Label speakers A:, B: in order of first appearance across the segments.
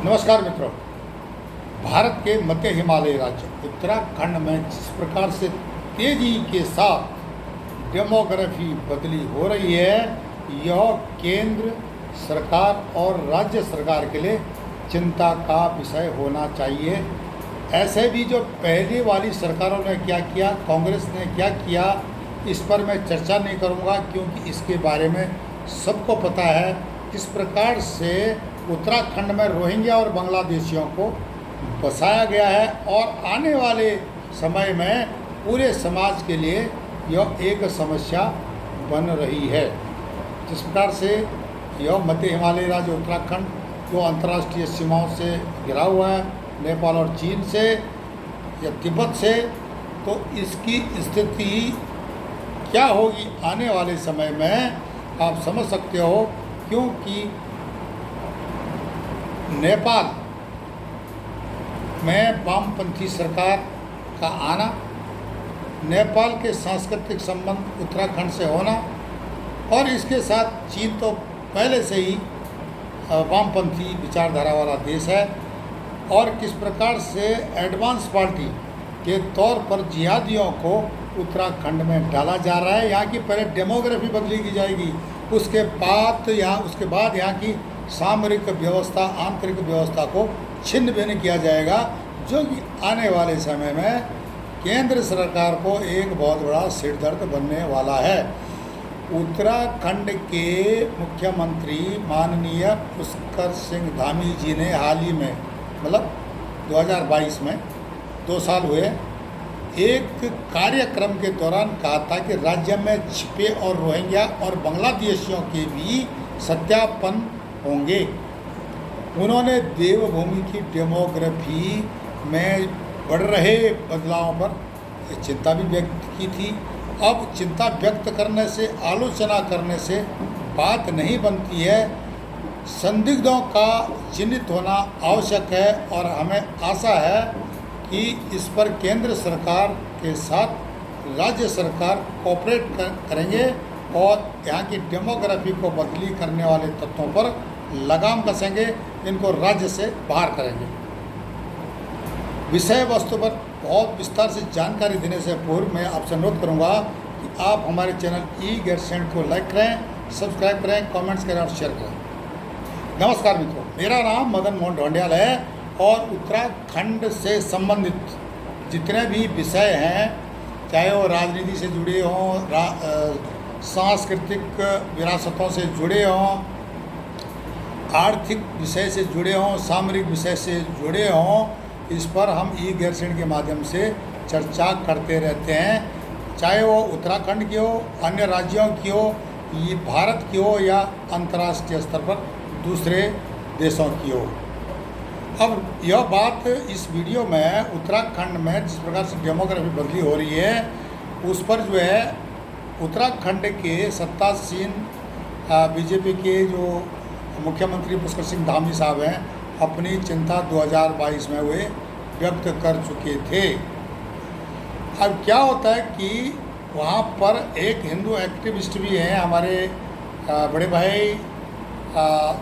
A: नमस्कार मित्रों। भारत के मध्य हिमालय राज्य उत्तराखंड में जिस प्रकार से तेजी के साथ डेमोग्राफी बदली हो रही है, यह केंद्र सरकार और राज्य सरकार के लिए चिंता का विषय होना चाहिए। ऐसे भी जो पहले वाली सरकारों ने क्या किया, कांग्रेस ने क्या किया, इस पर मैं चर्चा नहीं करूंगा क्योंकि इसके बारे में सबको पता है किस प्रकार से उत्तराखंड में रोहिंग्या और बांग्लादेशियों को बसाया गया है और आने वाले समय में पूरे समाज के लिए यह एक समस्या बन रही है। जिस प्रकार से यह मध्य हिमालय राज्य उत्तराखंड जो अंतर्राष्ट्रीय सीमाओं से घिरा हुआ है, नेपाल और चीन से या तिब्बत से, तो इसकी स्थिति क्या होगी आने वाले समय में आप समझ सकते हो। क्योंकि नेपाल में वामपंथी सरकार का आना, नेपाल के सांस्कृतिक संबंध उत्तराखंड से होना और इसके साथ चीन तो पहले से ही वामपंथी विचारधारा वाला देश है और किस प्रकार से एडवांस पार्टी के तौर पर जिहादियों को उत्तराखंड में डाला जा रहा है। यहाँ की पहले डेमोग्राफी बदली की जाएगी, उसके बाद यहाँ की सामरिक व्यवस्था, आंतरिक व्यवस्था को छिन्न भिन्न किया जाएगा, जो कि आने वाले समय में केंद्र सरकार को एक बहुत बड़ा सिरदर्द बनने वाला है। उत्तराखंड के मुख्यमंत्री माननीय पुष्कर सिंह धामी जी ने हाल ही में मतलब 2022 में 2 साल हुए, एक कार्यक्रम के दौरान कहा था कि राज्य में छिपे और रोहिंग्या और बांग्लादेशियों के भी सत्यापन होंगे। उन्होंने देवभूमि की डेमोग्राफी में बढ़ रहे बदलावों पर चिंता भी व्यक्त की थी। अब चिंता व्यक्त करने से, आलोचना करने से बात नहीं बनती है। संदिग्धों का चिन्हित होना आवश्यक है और हमें आशा है कि इस पर केंद्र सरकार के साथ राज्य सरकार कोऑपरेट करेंगे और यहाँ की डेमोग्राफी को बदली करने वाले तत्वों पर लगाम कसेंगे, इनको राज्य से बाहर करेंगे। विषय वस्तु पर बहुत विस्तार से जानकारी देने से पूर्व मैं आपसे अनुरोध करूँगा कि आप हमारे चैनल ई-गैरसेंट को लाइक करें, सब्सक्राइब करें, कमेंट्स करें और शेयर करें। नमस्कार मित्रों, मेरा नाम मदन मोहन ढोंडियाल है और उत्तराखंड से संबंधित जितने भी विषय हैं, चाहे वो राजनीति से जुड़े हों, सांस्कृतिक विरासतों से जुड़े हों, आर्थिक विषय से जुड़े हों, सामरिक विषय से जुड़े हों, इस पर हम ई-गैरसेंट के माध्यम से चर्चा करते रहते हैं। चाहे वो उत्तराखंड की हो, अन्य राज्यों की हो, ये भारत की हो या अंतर्राष्ट्रीय स्तर पर दूसरे देशों की हो। अब यह बात इस वीडियो में उत्तराखंड में जिस प्रकार से डेमोग्राफी बदली हो रही है, उस पर जो है उत्तराखंड के सत्तासीन बीजेपी के जो मुख्यमंत्री पुष्कर सिंह धामी साहब हैं, अपनी चिंता 2022 में वे व्यक्त कर चुके थे। अब क्या होता है कि वहाँ पर एक हिंदू एक्टिविस्ट भी हैं, हमारे बड़े भाई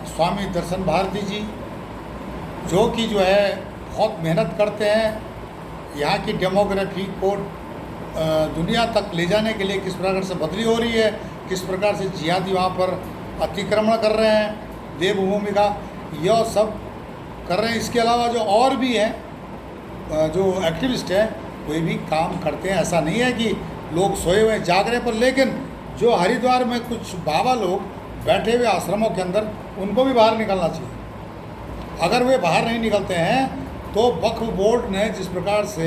A: स्वामी दर्शन भारती जी, जो कि जो है बहुत मेहनत करते हैं यहाँ की डेमोग्राफी को दुनिया तक ले जाने के लिए। किस प्रकार से बदली हो रही है, किस प्रकार से जिहादी वहाँ पर अतिक्रमण कर रहे हैं देवभूमि का, यह सब कर रहे हैं। इसके अलावा जो और भी हैं, जो एक्टिविस्ट हैं, वे भी काम करते हैं। ऐसा नहीं है कि लोग सोए हुए जाग रहे, पर लेकिन जो हरिद्वार में कुछ बाबा लोग बैठे हुए आश्रमों के अंदर, उनको भी बाहर निकलना चाहिए। अगर वे बाहर नहीं निकलते हैं तो वक्फ बोर्ड ने जिस प्रकार से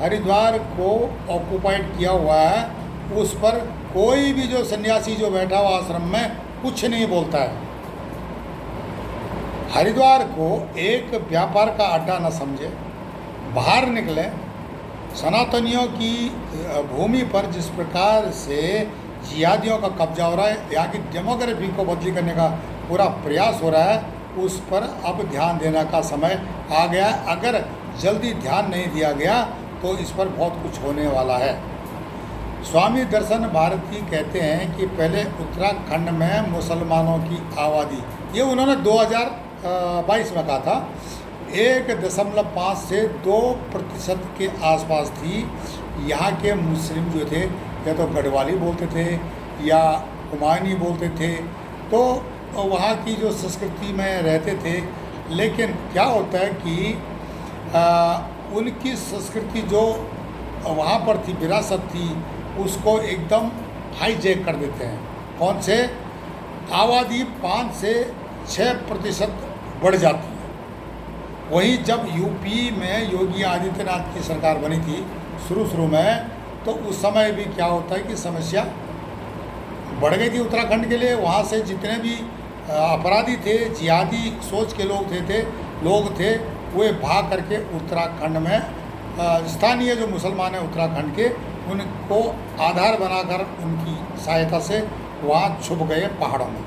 A: हरिद्वार को ऑक्युपाइड किया हुआ है, उस पर कोई भी जो सन्यासी जो बैठा हुआ आश्रम में कुछ नहीं बोलता है। हरिद्वार को एक व्यापार का अड्डा न समझे, बाहर निकले। सनातनियों की भूमि पर जिस प्रकार से जिहादियों का कब्जा हो रहा है, यहाँ की डेमोग्राफी को बदली करने का पूरा प्रयास हो रहा है, उस पर अब ध्यान देने का समय आ गया। अगर जल्दी ध्यान नहीं दिया गया तो इस पर बहुत कुछ होने वाला है। स्वामी दर्शन भारती कहते हैं कि पहले उत्तराखंड में मुसलमानों की आबादी, ये उन्होंने 2022 में कहा था, 1.5 से 2% के आसपास थी। यहाँ के मुस्लिम जो थे या तो गढ़वाली बोलते थे या कुमायूनी बोलते थे, तो वहाँ की जो संस्कृति में रहते थे। लेकिन क्या होता है कि उनकी संस्कृति जो वहाँ पर थी, विरासत थी, उसको एकदम हाईजैक कर देते हैं। कौन से? आबादी 5 से 6% बढ़ जाती है। वहीं जब यूपी में योगी आदित्यनाथ की सरकार बनी थी शुरू में, तो उस समय भी क्या होता है कि समस्या बढ़ गई थी उत्तराखंड के लिए। वहाँ से जितने भी अपराधी थे, जिहादी सोच के लोग थे, वे भाग करके उत्तराखंड में स्थानीय जो मुसलमान हैं उत्तराखंड के, उनको आधार बनाकर उनकी सहायता से वहाँ छुप गए पहाड़ों में।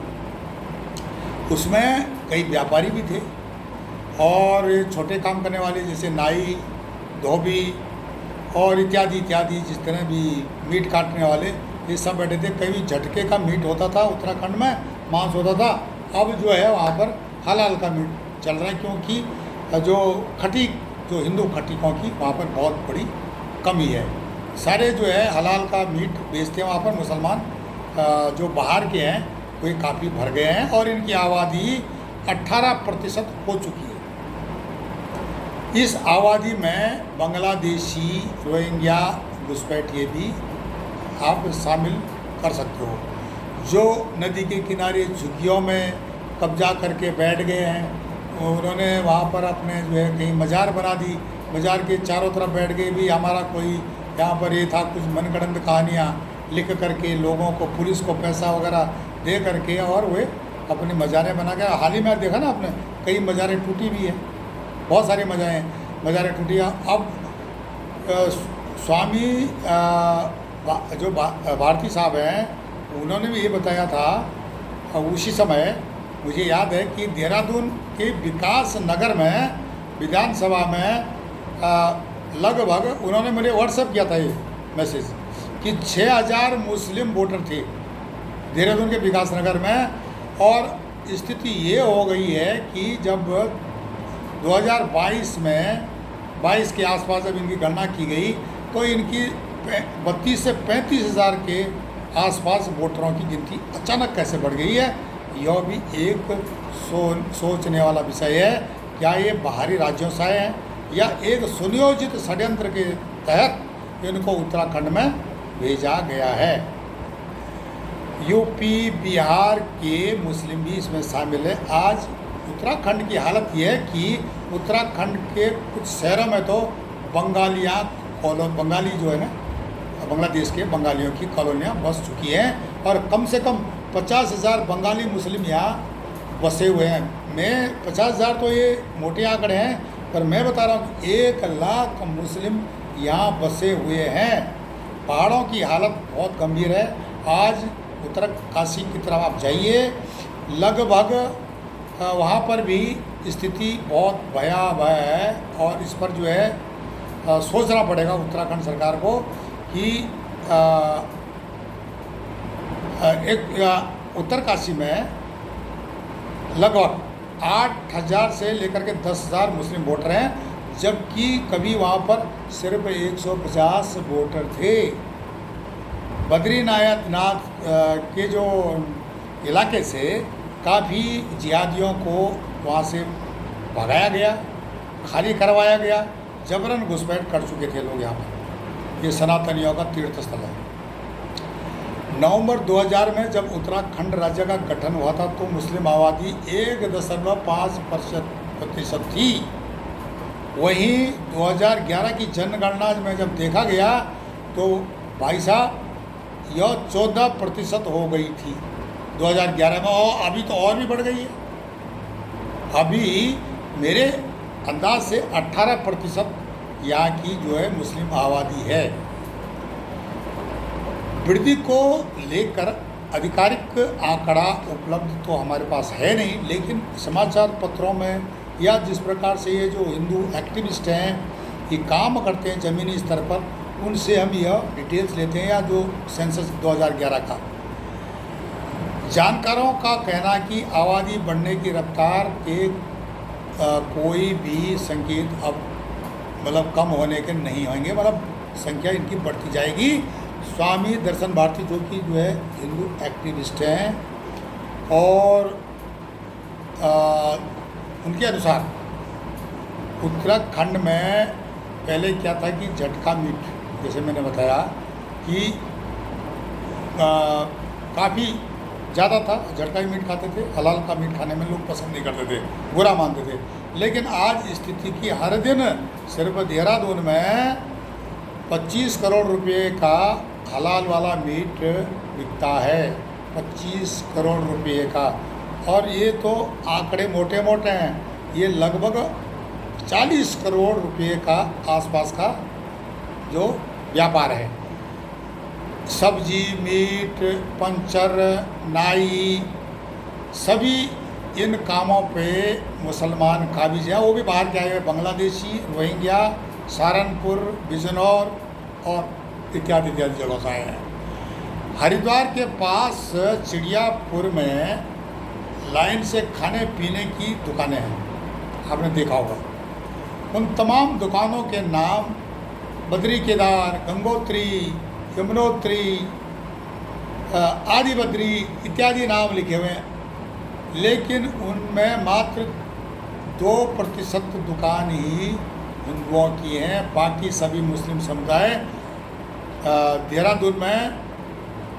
A: उसमें कई व्यापारी भी थे और छोटे काम करने वाले जैसे नाई, धोबी और इत्यादि जिस तरह भी मीट काटने वाले, ये सब बैठे थे। कभी झटके का मीट होता था उत्तराखंड में, मांस होता था। अब जो है वहाँ पर हलाल का मीट चल रहा है, क्योंकि जो हिंदू खटीकों की वहाँ पर बहुत बड़ी कमी है। सारे जो है हलाल का मीट बेचते हैं वहाँ पर मुसलमान जो बाहर के हैं, वे काफ़ी भर गए हैं और इनकी आबादी 18% हो चुकी है। इस आबादी में बांग्लादेशी, रोहिंग्या, घुसपैठिए भी आप शामिल कर सकते हो, जो नदी के किनारे झुग्गियों में कब्जा करके बैठ गए हैं। उन्होंने वहाँ पर अपने जो है कहीं मज़ार बना दी, मज़ार के चारों तरफ बैठ गए भी। हमारा कोई यहाँ पर ये था, कुछ मनगढ़ंत कहानियाँ लिख करके लोगों को, पुलिस को पैसा वगैरह दे करके, और वे अपनी मज़ारें बना के। हाल ही में देखा ना आपने, कई मज़ारें टूटी भी है, बहुत सारी मज़ारें टूटी हैं। अब स्वामी जो भारती साहब हैं, उन्होंने भी ये बताया था उसी समय, मुझे याद है कि देहरादून के विकास नगर में विधानसभा में लगभग उन्होंने मुझे व्हाट्सएप किया था ये मैसेज कि 6000 मुस्लिम वोटर थे देहरादून के विकास नगर में। और स्थिति ये हो गई है कि जब 2022 में 22 के आसपास जब इनकी गणना की गई, तो इनकी 32 से 35 हज़ार के आसपास वोटरों की गिनती अचानक कैसे बढ़ गई है। यह भी एक सोचने वाला विषय है। क्या ये बाहरी राज्यों से आए हैं या एक सुनियोजित षड्यंत्र के तहत इनको उत्तराखंड में भेजा गया है? यूपी, बिहार के मुस्लिम भी इसमें शामिल है। आज उत्तराखंड की हालत यह है कि उत्तराखंड के कुछ शहरों में तो बंगाली जो है ना, बांग्लादेश के बंगालियों की कॉलोनियाँ बस चुकी हैं और कम से कम 50,000 बंगाली मुस्लिम यहाँ बसे हुए हैं। मैं 50,000 तो ये मोटे आंकड़े हैं, पर मैं बता रहा हूँ कि 1 लाख मुस्लिम यहाँ बसे हुए हैं। पहाड़ों की हालत बहुत गंभीर है। आज उत्तरकाशी की तरफ आप जाइए, लगभग वहाँ पर भी स्थिति बहुत भयावह है और इस पर जो है सोचना पड़ेगा उत्तराखंड सरकार को कि उत्तरकाशी में लगभग 8,000 से लेकर के 10,000 मुस्लिम वोटर हैं, जबकि कभी वहाँ पर सिर्फ 150 वोटर थे। बद्रीनाथ के जो इलाके से काफ़ी जिहादियों को वहाँ से भगाया गया, खाली करवाया गया, जबरन घुसपैठ कर चुके थे लोग यहाँ पर। ये सनातनियों का तीर्थ स्थल है। नवंबर 2000 में जब उत्तराखंड राज्य का गठन हुआ था तो मुस्लिम आबादी 1.5% थी। वहीं 2011 की जनगणना में जब देखा गया तो भाई साहब यह 14% हो गई थी 2011 में, और अभी तो और भी बढ़ गई है। अभी मेरे अंदाज से 18% यहाँ की जो है मुस्लिम आबादी है। वृद्धि को लेकर आधिकारिक आंकड़ा उपलब्ध तो हमारे पास है नहीं, लेकिन समाचार पत्रों में या जिस प्रकार से ये जो हिंदू एक्टिविस्ट हैं ये काम करते हैं ज़मीनी स्तर पर, उनसे हम यह डिटेल्स लेते हैं। या जो सेंसस 2011 का, जानकारों का कहना कि आबादी बढ़ने की रफ्तार के कोई भी संकेत अब मतलब कम होने के नहीं होंगे, मतलब संख्या इनकी बढ़ती जाएगी। स्वामी दर्शन भारती जो कि जो है हिंदू एक्टिविस्ट हैं, और उनके अनुसार उत्तराखंड में पहले क्या था कि झटका मीट, जैसे मैंने बताया कि काफ़ी ज़्यादा था, झटका मीट खाते थे, हलाल का मीट खाने में लोग पसंद नहीं करते थे, बुरा मानते थे। लेकिन आज स्थिति की हर दिन सिर्फ देहरादून में 25 करोड़ रुपए का हलाल वाला मीट बिकता है, 25 करोड़ रुपए का। और ये तो आंकड़े मोटे मोटे हैं, ये लगभग 40 करोड़ रुपए का आसपास का जो व्यापार है। सब्जी, मीट, पंचर, नाई, सभी इन कामों पे मुसलमान काबिज हैं। वो भी बाहर के आए हुए बांग्लादेशी, रोहिंग्या, सहारनपुर, बिजनौर और इत्यादि इत्यादि जगहों से आए हैं। हरिद्वार के पास चिड़ियापुर में लाइन से खाने पीने की दुकानें हैं, आपने देखा होगा। उन तमाम दुकानों के नाम बद्री केदार, गंगोत्री, यमुनोत्री, आदि बद्री इत्यादि नाम लिखे हुए हैं, लेकिन उनमें मात्र 2% दुकान ही हिंदुओं की हैं। बाकी सभी मुस्लिम समुदाय देहरादून में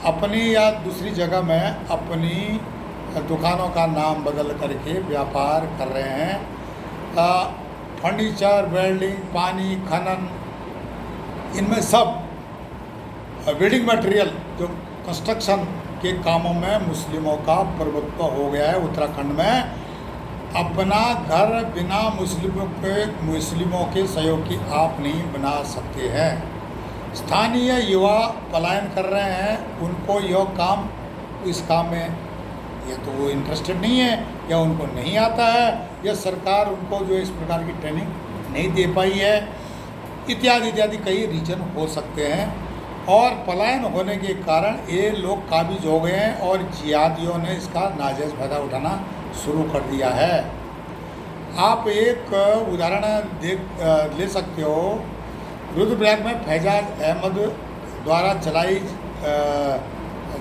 A: अपनी या दूसरी जगह में अपनी दुकानों का नाम बदल करके व्यापार कर रहे हैं। फर्नीचर, वेल्डिंग, पानी, खनन, इनमें सब बिल्डिंग मटेरियल, जो कंस्ट्रक्शन के कामों में मुस्लिमों का प्रभुत्व हो गया है। उत्तराखंड में अपना घर बिना मुस्लिमों के सहयोग की आप नहीं बना सकते हैं। स्थानीय युवा पलायन कर रहे हैं, उनको यह काम, इस काम में ये तो वो इंटरेस्टेड नहीं है, या उनको नहीं आता है, या सरकार उनको जो इस प्रकार की ट्रेनिंग नहीं दे पाई है, इत्यादि इत्यादि कई रीजन हो सकते हैं। और पलायन होने के कारण ये लोग काबिज हो गए हैं और जिहादियों ने इसका नाजायज़ फ़ायदा उठाना शुरू कर दिया है। आप एक उदाहरण ले सकते हो। रुद्रप्रयाग में फैजाज अहमद द्वारा चलाई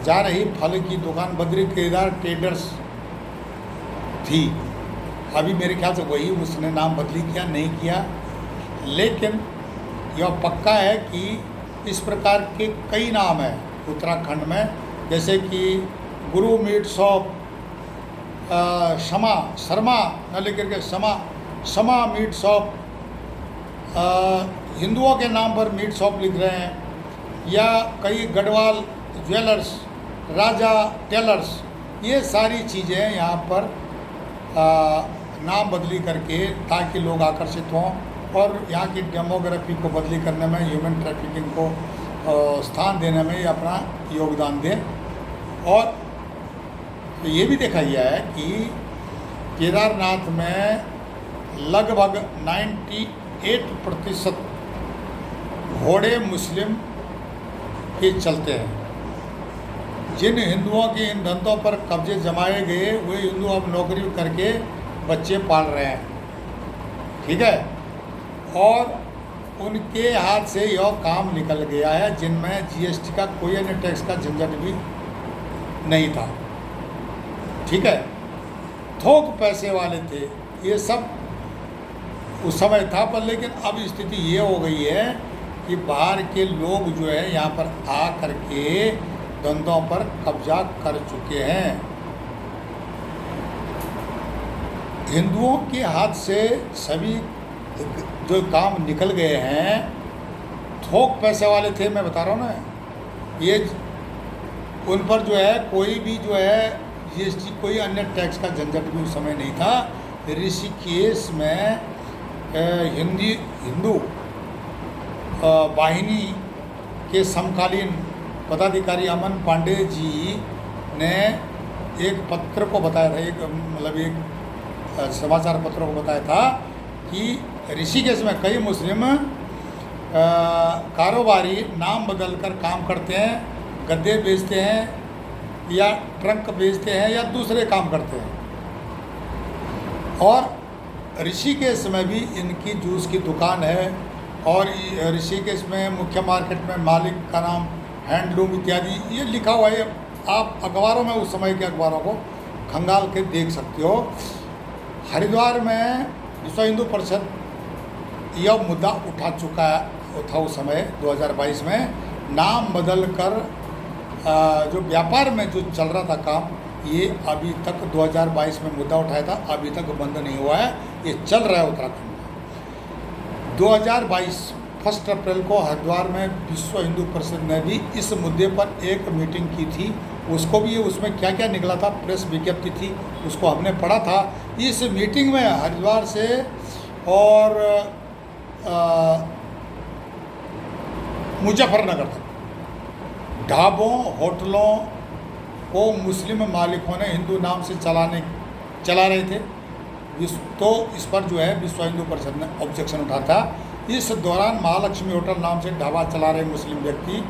A: जा रही फल की दुकान बद्री केदार ट्रेडर्स थी। अभी मेरे ख्याल से वही उसने नाम बदली किया नहीं किया, लेकिन यह पक्का है कि इस प्रकार के कई नाम हैं उत्तराखंड में, जैसे कि गुरु मीट शॉप, शर्मा न लेकर के शमा मीट शॉप, हिंदुओं के नाम पर मीट शॉप लिख रहे हैं, या कई गढ़वाल ज्वेलर्स, राजा टेलर्स, ये सारी चीज़ें यहाँ पर नाम बदली करके ताकि लोग आकर्षित हों और यहाँ की डेमोग्राफी को बदली करने में, ह्यूमन ट्रैफिकिंग को स्थान देने में ये अपना योगदान दें। और ये भी देखा गया है कि केदारनाथ में लगभग 98% घोड़े मुस्लिम के चलते हैं। जिन हिंदुओं के इन धंधों पर कब्जे जमाए गए, वे हिंदू अब नौकरी करके बच्चे पाल रहे हैं, ठीक है, और उनके हाथ से यह काम निकल गया है, जिनमें जीएसटी का कोई अन्य टैक्स का झंझट भी नहीं था, ठीक है, थोक पैसे वाले थे, ये सब उस समय था। पर लेकिन अब स्थिति ये हो गई है कि बाहर के लोग जो है यहाँ पर आ करके धंधों पर कब्जा कर चुके हैं। हिंदुओं के हाथ से सभी जो काम निकल गए हैं, थोक पैसे वाले थे, मैं बता रहा हूँ ना, ये उन पर जो है कोई भी जो है जीएसटी कोई अन्य टैक्स का झंझट भी उस समय नहीं था। ऋषिकेश में हिंदू वाहिनी के समकालीन पदाधिकारी अमन पांडे जी ने एक पत्र को बताया था, एक समाचार पत्र को बताया था कि ऋषिकेश में कई मुस्लिम कारोबारी नाम बदलकर काम करते हैं, गद्दे बेचते हैं या ट्रंक बेचते हैं या दूसरे काम करते हैं, और ऋषिकेश में भी इनकी जूस की दुकान है और ऋषिकेश में मुख्य मार्केट में मालिक का नाम हैंडलूम इत्यादि ये लिखा हुआ है। आप अखबारों में उस समय के अखबारों को खंगाल के देख सकते हो। हरिद्वार में विश्व हिंदू परिषद यह मुद्दा उठा चुका था उस समय 2022 में, नाम बदल कर जो व्यापार में जो चल रहा था काम, ये अभी तक 2022 में मुद्दा उठाया था, अभी तक बंद नहीं हुआ है, ये चल रहा है उत्तराखंड में। 2022 1 अप्रैल को हरिद्वार में विश्व हिंदू परिषद ने भी इस मुद्दे पर एक मीटिंग की थी। उसको भी उसमें क्या क्या निकला था, प्रेस विज्ञप्ति थी, उसको हमने पढ़ा था। इस मीटिंग में हरिद्वार से और मुजफ्फरनगर तक ढाबों होटलों को मुस्लिम मालिकों ने हिंदू नाम से चला रहे थे। तो इस पर जो है विश्व हिंदू परिषद ने ऑब्जेक्शन उठाया था। इस दौरान महालक्ष्मी होटल नाम से ढाबा चला रहे मुस्लिम व्यक्ति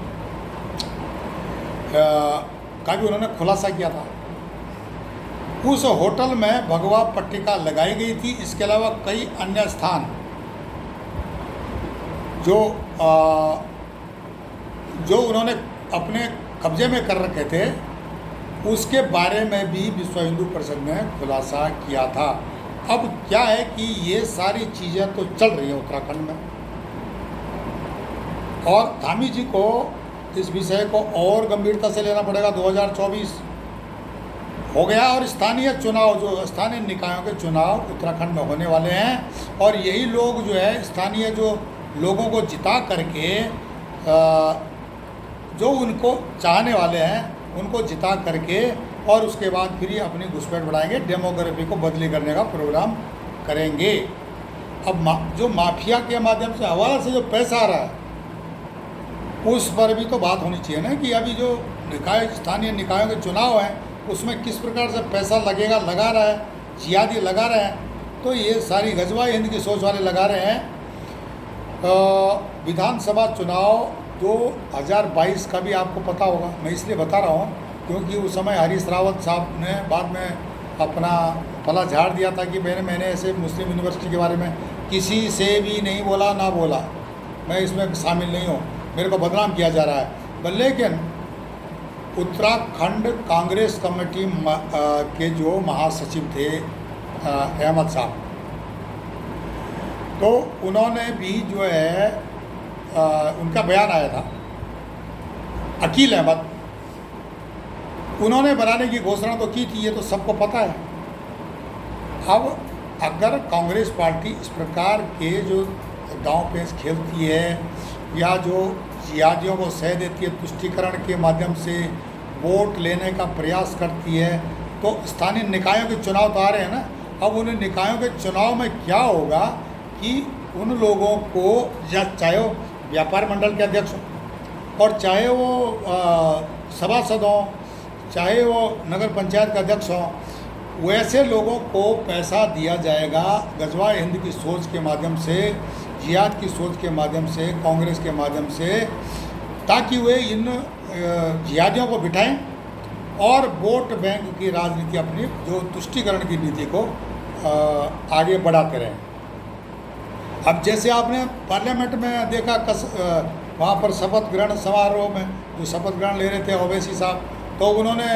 A: का भी उन्होंने खुलासा किया था। उस होटल में भगवा पट्टिका लगाई गई थी। इसके अलावा कई अन्य स्थान जो उन्होंने अपने कब्जे में कर रखे थे, उसके बारे में भी विश्व हिंदू परिषद ने खुलासा किया था। अब क्या है कि ये सारी चीज़ें तो चल रही हैं उत्तराखंड में, और धामी जी को इस विषय को और गंभीरता से लेना पड़ेगा। 2024 हो गया और स्थानीय चुनाव, जो स्थानीय निकायों के चुनाव उत्तराखंड में होने वाले हैं, और यही लोग जो है स्थानीय जो लोगों को जिता करके जो उनको चाहने वाले हैं उनको जिता करके और उसके बाद फिर ये अपनी घुसपैठ बढ़ाएंगे, डेमोग्राफी को बदली करने का प्रोग्राम करेंगे। अब जो माफिया के माध्यम से हवाला से जो पैसा आ रहा है उस पर भी तो बात होनी चाहिए ना, कि अभी जो निकाय स्थानीय निकायों के चुनाव हैं उसमें किस प्रकार से पैसा लगेगा, लगा रहा है, जिहादी लगा रहे हैं। तो ये सारी गजवा हिंद की सोच वाले लगा रहे हैं। विधानसभा चुनाव 2022 का भी आपको पता होगा, मैं इसलिए बता रहा हूँ क्योंकि उस समय हरीश रावत साहब ने बाद में अपना पला झाड़ दिया था कि मैंने ऐसे मुस्लिम यूनिवर्सिटी के बारे में किसी से भी नहीं बोला, ना बोला, मैं इसमें शामिल नहीं हूँ, मेरे को बदनाम किया जा रहा है। लेकिन उत्तराखंड कांग्रेस कमेटी के जो महासचिव थे अहमद साहब, तो उन्होंने भी जो है उनका बयान आया था, अकील अहमद, उन्होंने बनाने की घोषणा तो की थी, ये तो सबको पता है। अब अगर कांग्रेस पार्टी इस प्रकार के जो दांव पेच खेलती है या जो जिहादियों को सह देती है, तुष्टीकरण के माध्यम से वोट लेने का प्रयास करती है, तो स्थानीय निकायों के चुनाव तो आ रहे हैं ना। अब उन निकायों के चुनाव में क्या होगा कि उन लोगों को, या चाहे वो व्यापार मंडल के अध्यक्ष हो और चाहे वो सभासद हों, चाहे वो नगर पंचायत का अध्यक्ष हों, वैसे लोगों को पैसा दिया जाएगा गजवा हिंद की सोच के माध्यम से, जिहाद की सोच के माध्यम से, कांग्रेस के माध्यम से, ताकि वे इन जिहादियों को बिठाएं और वोट बैंक की राजनीति, अपनी जो तुष्टीकरण की नीति को आगे बढ़ाते रहें। अब जैसे आपने पार्लियामेंट में देखा, वहाँ पर शपथ ग्रहण समारोह में जो शपथ ग्रहण ले रहे थे ओवैसी साहब, तो उन्होंने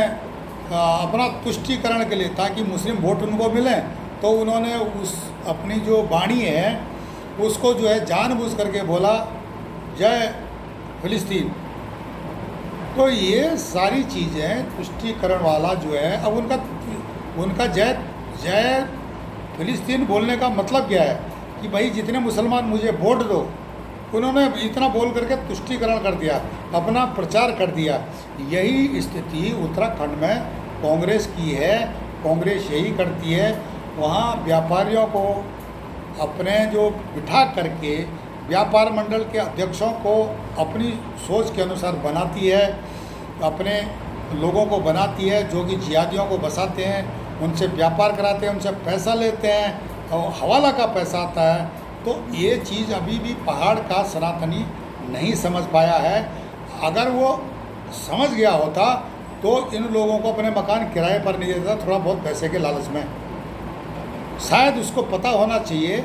A: अपना तुष्टीकरण के लिए, ताकि मुस्लिम वोट उनको मिलें, तो उन्होंने उस अपनी जो वाणी है उसको जो है जानबूझ करके बोला, जय फिलिस्तीन। तो ये सारी चीज़ें तुष्टीकरण वाला जो है, अब उनका जय फिलिस्तीन बोलने का मतलब क्या है कि भाई जितने मुसलमान मुझे वोट दो, उन्होंने इतना बोल करके तुष्टीकरण कर दिया, अपना प्रचार कर दिया। यही स्थिति उत्तराखंड में कांग्रेस की है, कांग्रेस यही करती है। वहाँ व्यापारियों को अपने जो बिठा करके व्यापार मंडल के अध्यक्षों को अपनी सोच के अनुसार बनाती है, अपने लोगों को बनाती है, जो कि जिहादियों को बसाते हैं, उनसे व्यापार कराते हैं, उनसे पैसा लेते हैं और हवाला का पैसा आता है। तो ये चीज़ अभी भी पहाड़ का सनातनी नहीं समझ पाया है। अगर वो समझ गया होता तो इन लोगों को अपने मकान किराए पर नहीं देता, थोड़ा बहुत पैसे के लालच में। शायद उसको पता होना चाहिए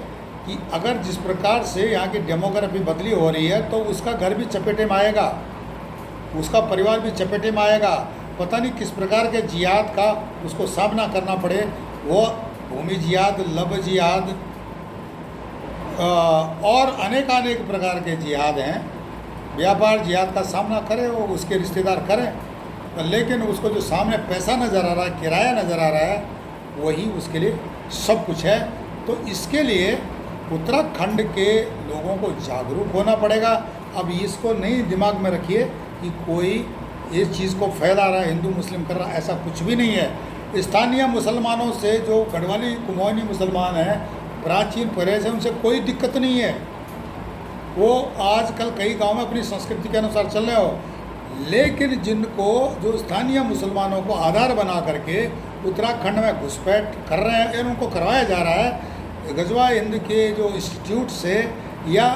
A: कि अगर जिस प्रकार से यहाँ की डेमोग्राफी बदली हो रही है तो उसका घर भी चपेटे में आएगा, उसका परिवार भी चपेटे में आएगा। पता नहीं किस प्रकार के जिहाद का उसको सामना करना पड़े। वो भूमि जिहाद, लब जिहाद और अनेक प्रकार के जिहाद हैं। व्यापार जिहाद का सामना करे, वो उसके रिश्तेदार करें, लेकिन उसको जो सामने पैसा नज़र आ रहा है, किराया नज़र आ रहा है, वही उसके लिए सब कुछ है। तो इसके लिए उत्तराखंड के लोगों को जागरूक होना पड़ेगा। अब इसको नहीं दिमाग में रखिए कि कोई इस चीज़ को फैला रहा है, हिंदू मुस्लिम कर रहा है, ऐसा कुछ भी नहीं है। स्थानीय मुसलमानों से जो गढ़वाली कुमाऊनी मुसलमान हैं, प्राचीन पहले से, उनसे कोई दिक्कत नहीं है। वो आजकल कई गांव में अपनी संस्कृति के अनुसार चल रहे हो, लेकिन जिनको जो स्थानीय मुसलमानों को आधार बना करके उत्तराखंड में घुसपैठ कर रहे हैं, उनको करवाया जा रहा है गजवा हिंद के जो इंस्टीट्यूट से या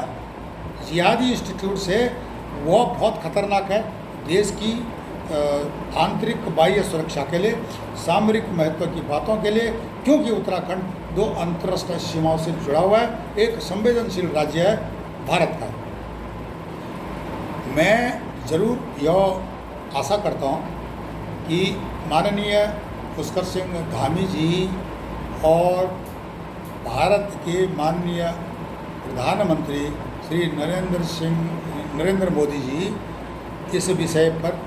A: जिहादी इंस्टीट्यूट से, वो बहुत ख़तरनाक है देश की आंतरिक बाह्य सुरक्षा के लिए, सामरिक महत्व की बातों के लिए, क्योंकि उत्तराखंड 2 अंतर्राष्ट्रीय सीमाओं से जुड़ा हुआ है, एक संवेदनशील राज्य है भारत का। मैं ज़रूर यह आशा करता हूँ कि माननीय पुष्कर सिंह धामी जी और भारत के माननीय प्रधानमंत्री श्री नरेंद्र मोदी जी इस विषय पर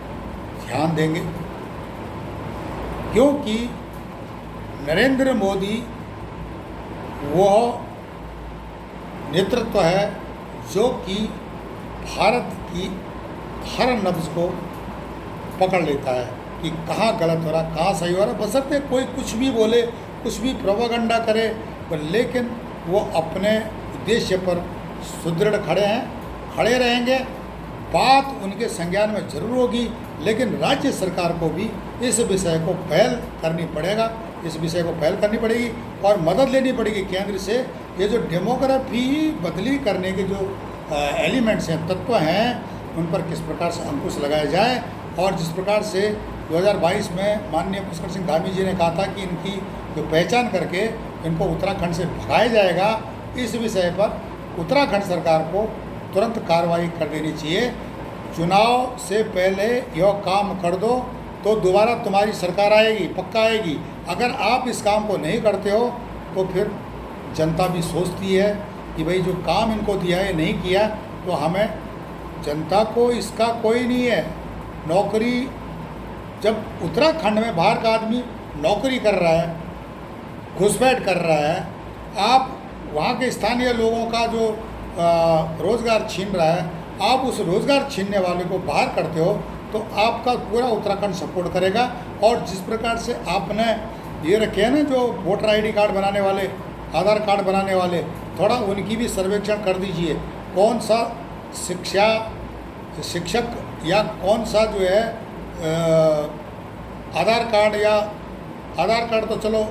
A: ध्यान देंगे, क्योंकि नरेंद्र मोदी वह नेतृत्व है जो कि भारत की हर नब्ज़ को पकड़ लेता है कि कहाँ गलत हो रहा, कहाँ सही हो रहा, बशर्ते कोई कुछ भी बोले, कुछ भी प्रोपेगेंडा करे, पर लेकिन वो अपने उद्देश्य पर सुदृढ़ खड़े रहेंगे। बात उनके संज्ञान में जरूर होगी, लेकिन राज्य सरकार को भी इस विषय को पहल करनी पड़ेगी और मदद लेनी पड़ेगी केंद्र से। ये जो डेमोग्राफी बदली करने के जो एलिमेंट्स हैं, तत्व हैं, उन पर किस प्रकार से अंकुश लगाया जाए, और जिस प्रकार से 2022 में माननीय पुष्कर सिंह धामी जी ने कहा था कि इनकी जो पहचान करके इनको उत्तराखंड से भगाया जाएगा, इस विषय पर उत्तराखंड सरकार को तुरंत कार्रवाई कर देनी चाहिए। चुनाव से पहले यह काम कर दो तो दोबारा तुम्हारी सरकार आएगी, पक्का आएगी। अगर आप इस काम को नहीं करते हो तो फिर जनता भी सोचती है कि भाई जो काम इनको दिया है नहीं किया, तो हमें जनता को इसका कोई नहीं है। नौकरी, जब उत्तराखंड में बाहर का आदमी नौकरी कर रहा है, घुसपैठ कर रहा है, आप वहाँ के स्थानीय लोगों का जो रोज़गार छीन रहा है, आप उस रोज़गार छीनने वाले को बाहर करते हो, तो आपका पूरा उत्तराखंड सपोर्ट करेगा। और जिस प्रकार से आपने ये रखे हैं ना, जो वोटर आईडी कार्ड बनाने वाले, आधार कार्ड बनाने वाले, थोड़ा उनकी भी सर्वेक्षण कर दीजिए। कौन सा शिक्षक या कौन सा जो है आधार कार्ड तो चलो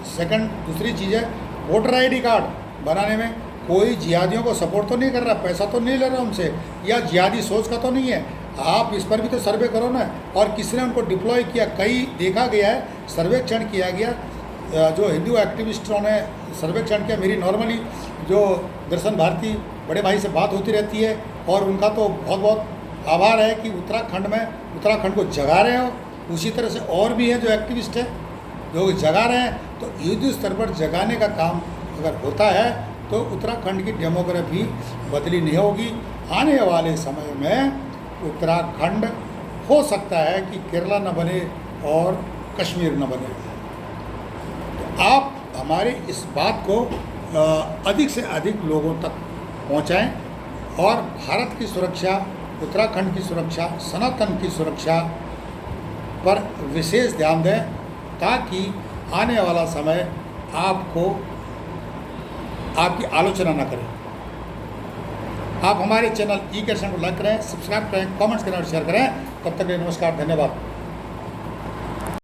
A: सेकंड, दूसरी चीज़ है वोटर आईडी कार्ड बनाने में कोई जिहादियों को सपोर्ट तो नहीं कर रहा, पैसा तो नहीं ले रहा उनसे, या जिहादी सोच का तो नहीं है। आप इस पर भी तो सर्वे करो ना। और किसने उनको डिप्लॉय किया, कई देखा गया है, सर्वेक्षण किया गया, जो हिंदू एक्टिविस्टों ने सर्वेक्षण किया। मेरी नॉर्मली जो दर्शन भारती बड़े भाई से बात होती रहती है, और उनका तो बहुत आभार है कि उत्तराखंड को जगा रहे हो। उसी तरह से और भी हैं जो एक्टिविस्ट हैं जो जगा रहे हैं। तो युद्ध स्तर पर जगाने का काम अगर होता है तो उत्तराखंड की डेमोग्राफी बदली नहीं होगी। आने वाले समय में उत्तराखंड हो सकता है कि केरला न बने और कश्मीर न बने। तो आप हमारे इस बात को अधिक से अधिक लोगों तक पहुंचाएं और भारत की सुरक्षा, उत्तराखंड की सुरक्षा, सनातन की सुरक्षा पर विशेष ध्यान दें, ताकि आने वाला समय आपकी आलोचना न करें। आप हमारे चैनल ई-गैरसैंण को लाइक करें, सब्सक्राइब करें, कमेंट्स करें और शेयर करें। तब तक के लिए नमस्कार, धन्यवाद।